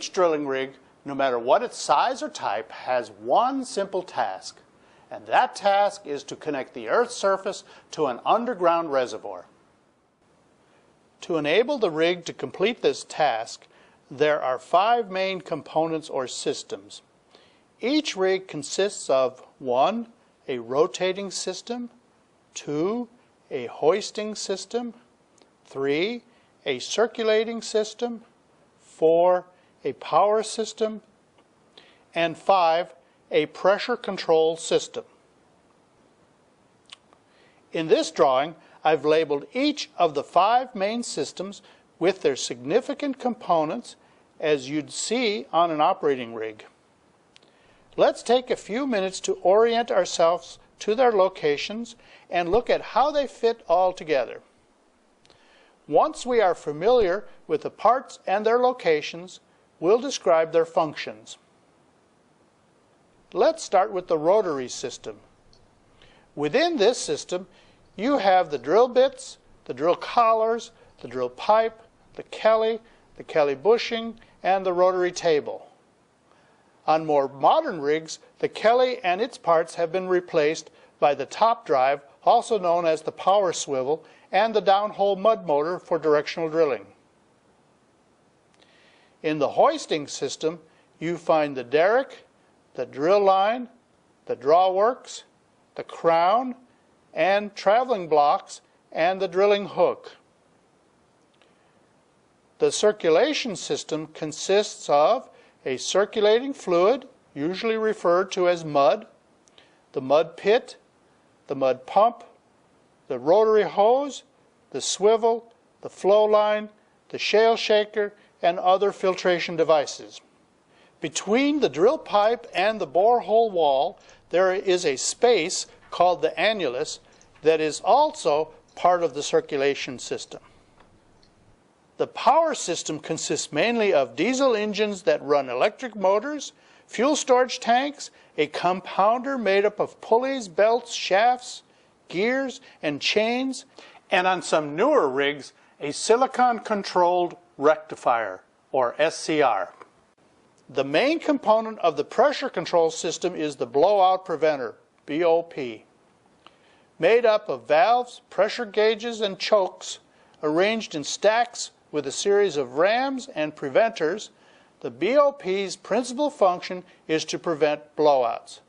Each drilling rig, no matter what its size or type, has one simple task, and that task is to connect the Earth's surface to an underground reservoir. To enable the rig to complete this task, there are 5 main components or systems. Each rig consists of 1. A rotating system, 2. A hoisting system, 3. A circulating system, 4. A power system, and 5. A pressure control system. In this drawing, I've labeled each of the 5 main systems with their significant components as you'd see on an operating rig. Let's take a few minutes to orient ourselves to their locations and look at how they fit all together. Once we are familiar with the parts and their locations, we'll describe their functions. Let's start with the rotary system. Within this system, you have the drill bits, the drill collars, the drill pipe, the Kelly bushing, and the rotary table. On more modern rigs, the Kelly and its parts have been replaced by the top drive, also known as the power swivel, and the downhole mud motor for directional drilling. In the hoisting system, you find the derrick, the drill line, the drawworks, the crown, and traveling blocks, and the drilling hook. The circulation system consists of a circulating fluid, usually referred to as mud, the mud pit, the mud pump, the rotary hose, the swivel, the flow line, the shale shaker, and other filtration devices. Between the drill pipe and the borehole wall, there is a space called the annulus that is also part of the circulation system. The power system consists mainly of diesel engines that run electric motors, fuel storage tanks, a compounder made up of pulleys, belts, shafts, gears, and chains, and on some newer rigs, a silicon-controlled rectifier, or SCR. The main component of the pressure control system is the blowout preventer, BOP. Made up of valves, pressure gauges, and chokes, arranged in stacks with a series of rams and preventers, the BOP's principal function is to prevent blowouts.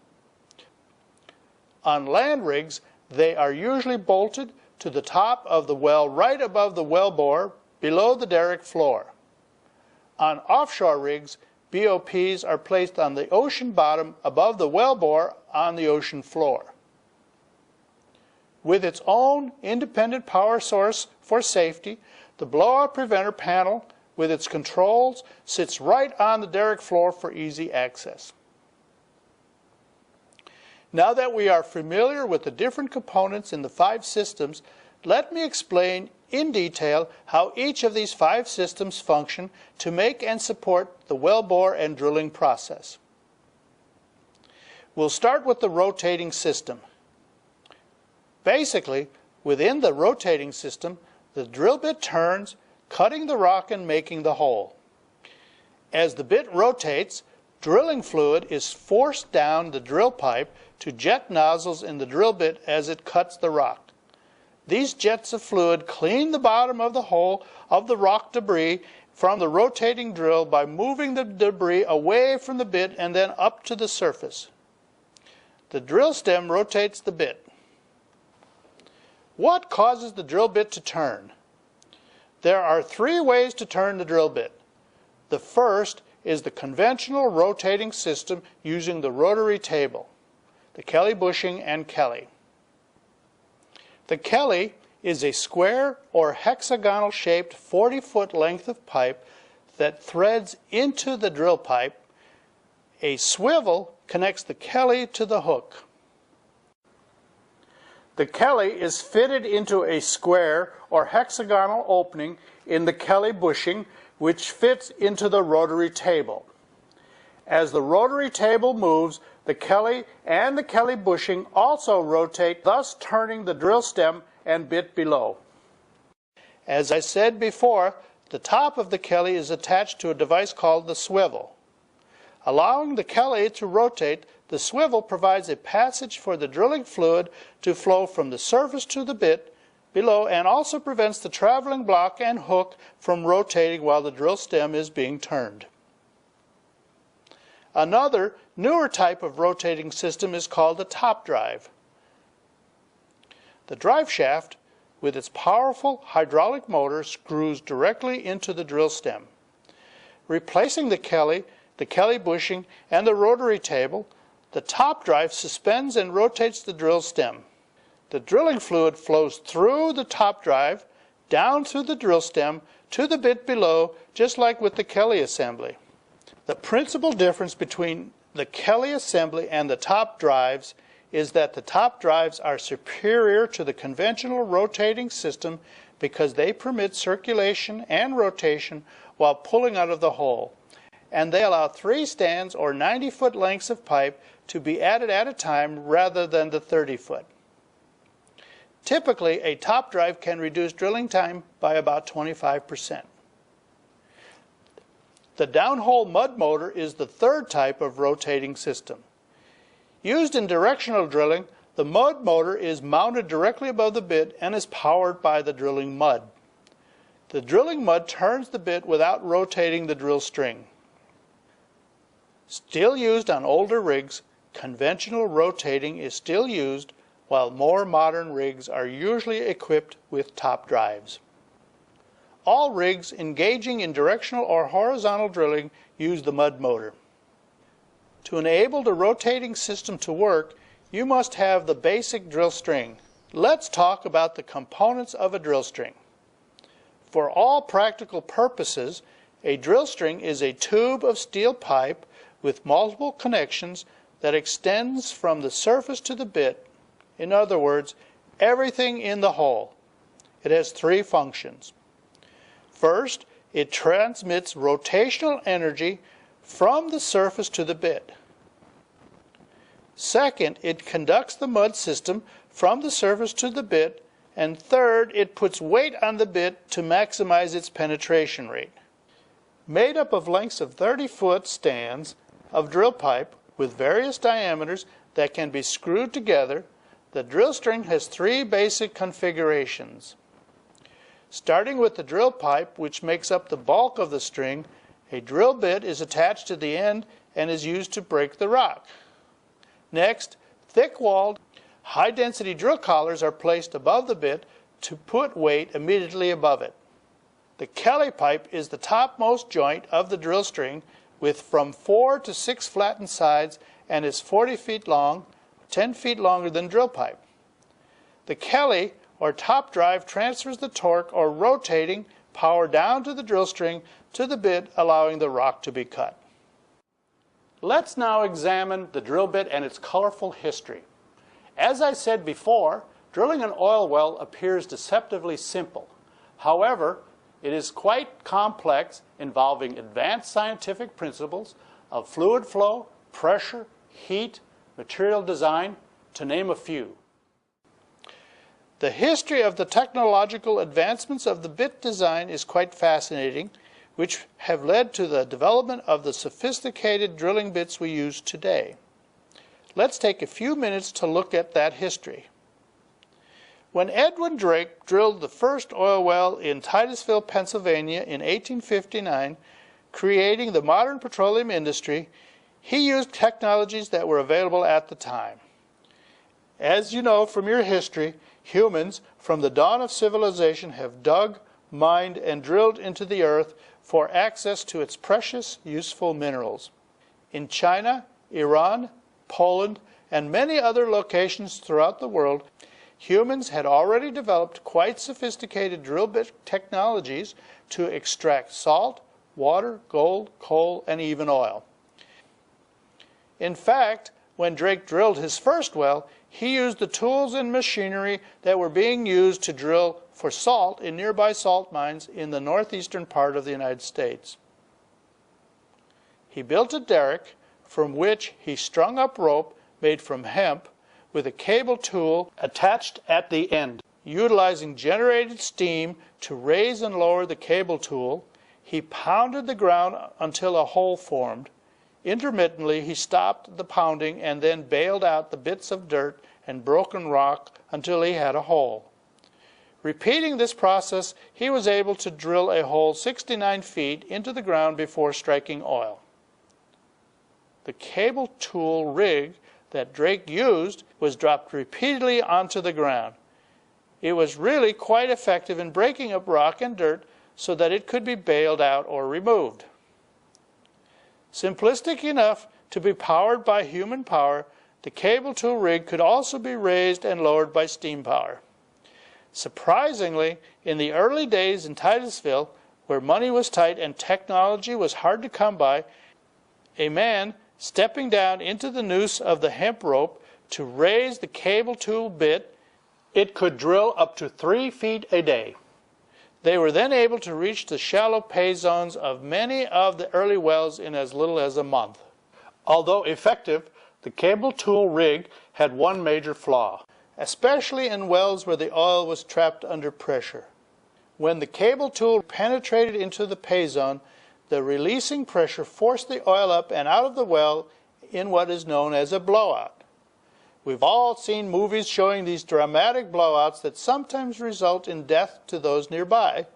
On land rigs, they are usually bolted to the top of the well right above the wellbore, below the derrick floor. On offshore rigs, BOPs are placed on the ocean bottom above the wellbore on the ocean floor. With its own independent power source for safety, the blowout preventer panel with its controls sits right on the derrick floor for easy access. Now that we are familiar with the different components in the 5 systems, let me explain in detail how each of these 5 systems function to make and support the wellbore and drilling process. We'll start with the rotating system. Basically, within the rotating system, the drill bit turns, cutting the rock and making the hole. As the bit rotates, drilling fluid is forced down the drill pipe to jet nozzles in the drill bit as it cuts the rock. These jets of fluid clean the bottom of the hole of the rock debris from the rotating drill by moving the debris away from the bit and then up to the surface. The drill stem rotates the bit. What causes the drill bit to turn? There are 3 ways to turn the drill bit. The first is the conventional rotating system using the rotary table, the Kelly bushing and Kelly. The Kelly is a square or hexagonal shaped 40-foot length of pipe that threads into the drill pipe. A swivel connects the Kelly to the hook. The Kelly is fitted into a square or hexagonal opening in the Kelly bushing, which fits into the rotary table. As the rotary table moves, the Kelly and the Kelly bushing also rotate, thus turning the drill stem and bit below. As I said before, the top of the Kelly is attached to a device called the swivel. Allowing the Kelly to rotate, the swivel provides a passage for the drilling fluid to flow from the surface to the bit below, and also prevents the traveling block and hook from rotating while the drill stem is being turned. Another, newer type of rotating system is called the top drive. The drive shaft, with its powerful hydraulic motor, screws directly into the drill stem. Replacing the Kelly bushing, and the rotary table, the top drive suspends and rotates the drill stem. The drilling fluid flows through the top drive, down through the drill stem, to the bit below, just like with the Kelly assembly. The principal difference between the Kelly assembly and the top drives is that the top drives are superior to the conventional rotating system because they permit circulation and rotation while pulling out of the hole, and they allow 3 stands or 90-foot lengths of pipe to be added at a time rather than the 30-foot. Typically, a top drive can reduce drilling time by about 25%. The downhole mud motor is the third type of rotating system. Used in directional drilling, the mud motor is mounted directly above the bit and is powered by the drilling mud. The drilling mud turns the bit without rotating the drill string. Still used on older rigs, conventional rotating is still used, while more modern rigs are usually equipped with top drives. All rigs engaging in directional or horizontal drilling use the mud motor. To enable the rotating system to work, you must have the basic drill string. Let's talk about the components of a drill string. For all practical purposes, a drill string is a tube of steel pipe with multiple connections that extends from the surface to the bit. In other words, everything in the hole. It has 3 functions. First, it transmits rotational energy from the surface to the bit. Second, it conducts the mud system from the surface to the bit. And third, it puts weight on the bit to maximize its penetration rate. Made up of lengths of 30-foot stands of drill pipe with various diameters that can be screwed together, the drill string has 3 basic configurations. Starting with the drill pipe, which makes up the bulk of the string, a drill bit is attached to the end and is used to break the rock. Next, thick-walled, high-density drill collars are placed above the bit to put weight immediately above it. The Kelly pipe is the topmost joint of the drill string with from 4 to 6 flattened sides and is 40 feet long, 10 feet longer than drill pipe. The Kelly or top drive transfers the torque or rotating power down to the drill string to the bit, allowing the rock to be cut. Let's now examine the drill bit and its colorful history. As I said before, drilling an oil well appears deceptively simple. However, it is quite complex, involving advanced scientific principles of fluid flow, pressure, heat, material design, to name a few. The history of the technological advancements of the bit design is quite fascinating, which have led to the development of the sophisticated drilling bits we use today. Let's take a few minutes to look at that history. When Edwin Drake drilled the first oil well in Titusville, Pennsylvania in 1859, creating the modern petroleum industry, he used technologies that were available at the time. As you know from your history, humans from the dawn of civilization have dug, mined, and drilled into the earth for access to its precious, useful minerals. In China, Iran, Poland, and many other locations throughout the world, humans had already developed quite sophisticated drill bit technologies to extract salt, water, gold, coal, and even oil. In fact, when Drake drilled his first well, he used the tools and machinery that were being used to drill for salt in nearby salt mines in the northeastern part of the United States. He built a derrick from which he strung up rope made from hemp with a cable tool attached at the end. Utilizing generated steam to raise and lower the cable tool, he pounded the ground until a hole formed. Intermittently, he stopped the pounding and then baled out the bits of dirt and broken rock until he had a hole. Repeating this process, he was able to drill a hole 69 feet into the ground before striking oil. The cable tool rig that Drake used was dropped repeatedly onto the ground. It was really quite effective in breaking up rock and dirt so that it could be baled out or removed. Simplistic enough to be powered by human power, the cable tool rig could also be raised and lowered by steam power. Surprisingly, in the early days in Titusville, where money was tight and technology was hard to come by, a man stepping down into the noose of the hemp rope to raise the cable tool bit, it could drill up to 3 feet a day. They were then able to reach the shallow pay zones of many of the early wells in as little as a month. Although effective, the cable tool rig had one major flaw, especially in wells where the oil was trapped under pressure. When the cable tool penetrated into the pay zone, the releasing pressure forced the oil up and out of the well in what is known as a blowout. We've all seen movies showing these dramatic blowouts that sometimes result in death to those nearby,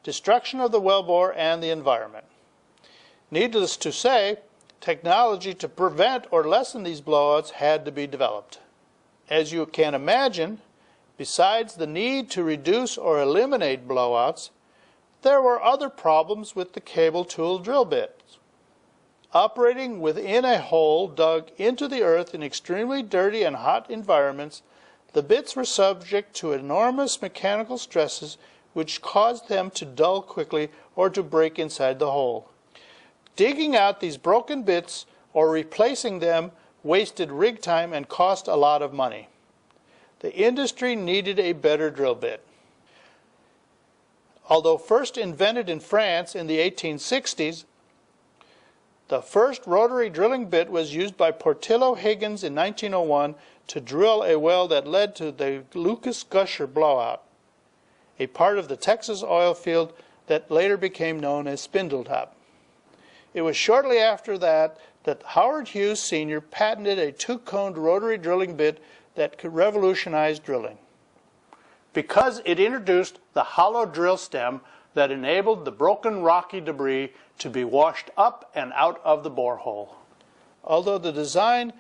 destruction of the wellbore and the environment. Needless to say, technology to prevent or lessen these blowouts had to be developed. As you can imagine, besides the need to reduce or eliminate blowouts, there were other problems with the cable tool drill bits. Operating within a hole dug into the earth in extremely dirty and hot environments, the bits were subject to enormous mechanical stresses which caused them to dull quickly or to break inside the hole. Digging out these broken bits or replacing them wasted rig time and cost a lot of money. The industry needed a better drill bit. Although first invented in France in the 1860s, the first rotary drilling bit was used by Portillo Higgins in 1901 to drill a well that led to the Lucas Gusher blowout, a part of the Texas oil field that later became known as Spindletop. It was shortly after that Howard Hughes Sr. patented a two-coned rotary drilling bit that could revolutionize drilling, because it introduced the hollow drill stem that enabled the broken rocky debris to be washed up and out of the borehole. Although the design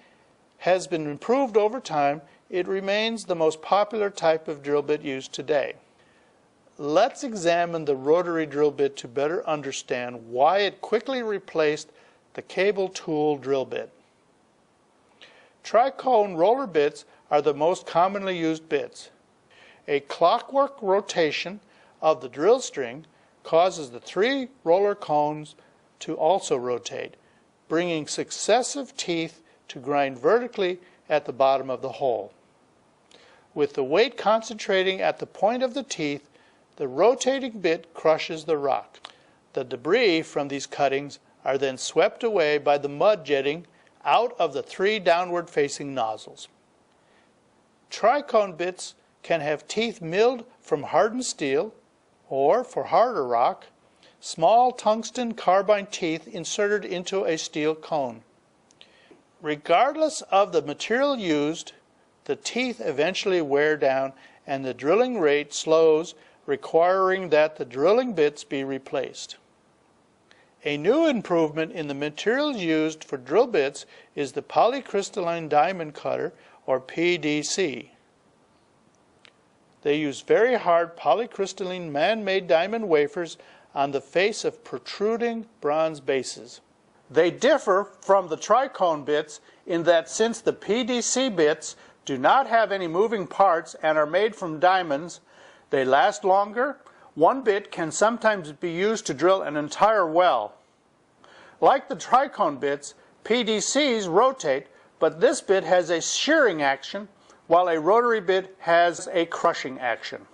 has been improved over time, it remains the most popular type of drill bit used today. Let's examine the rotary drill bit to better understand why it quickly replaced the cable tool drill bit. Tricone roller bits are the most commonly used bits. A clockwork rotation of the drill string causes the 3 roller cones to also rotate, bringing successive teeth to grind vertically at the bottom of the hole. With the weight concentrating at the point of the teeth, the rotating bit crushes the rock. The debris from these cuttings are then swept away by the mud jetting out of the 3 downward-facing nozzles. Tricone bits can have teeth milled from hardened steel, or, for harder rock, small tungsten carbide teeth inserted into a steel cone. Regardless of the material used, the teeth eventually wear down and the drilling rate slows, requiring that the drilling bits be replaced. A new improvement in the materials used for drill bits is the polycrystalline diamond cutter, or PDC. They use very hard polycrystalline man-made diamond wafers on the face of protruding bronze bases. They differ from the tricone bits in that since the PDC bits do not have any moving parts and are made from diamonds, they last longer. One bit can sometimes be used to drill an entire well. Like the tricone bits, PDCs rotate, but this bit has a shearing action, while a rotary bit has a crushing action.